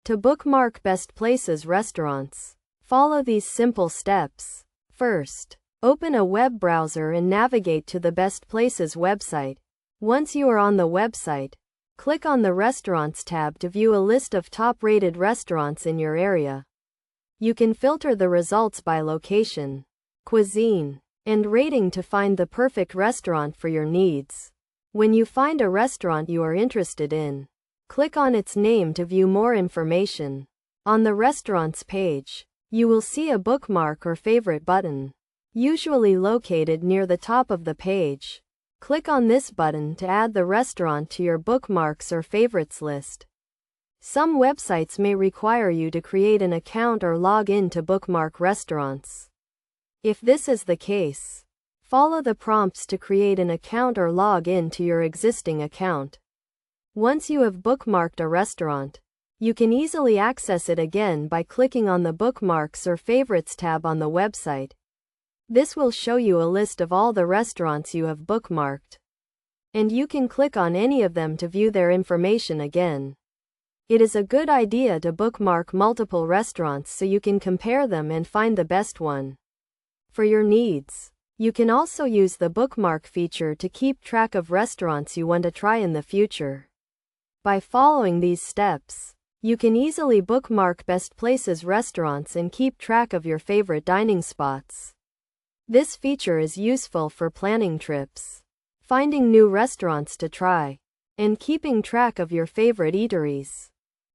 To bookmark Best Places restaurants, follow these simple steps. First, open a web browser and navigate to the Best Places website. Once you are on the website, click on the Restaurants tab to view a list of top-rated restaurants in your area. You can filter the results by location, cuisine, and rating to find the perfect restaurant for your needs. When you find a restaurant you are interested in, click on its name to view more information. On the restaurants page, you will see a bookmark or favorite button, usually located near the top of the page. Click on this button to add the restaurant to your bookmarks or favorites list. Some websites may require you to create an account or log in to bookmark restaurants. If this is the case, follow the prompts to create an account or log in to your existing account. Once you have bookmarked a restaurant, you can easily access it again by clicking on the Bookmarks or Favorites tab on the website. This will show you a list of all the restaurants you have bookmarked, and you can click on any of them to view their information again. It is a good idea to bookmark multiple restaurants so you can compare them and find the best one for your needs. You can also use the bookmark feature to keep track of restaurants you want to try in the future. By following these steps, you can easily bookmark Best Places restaurants and keep track of your favorite dining spots. This feature is useful for planning trips, finding new restaurants to try, and keeping track of your favorite eateries.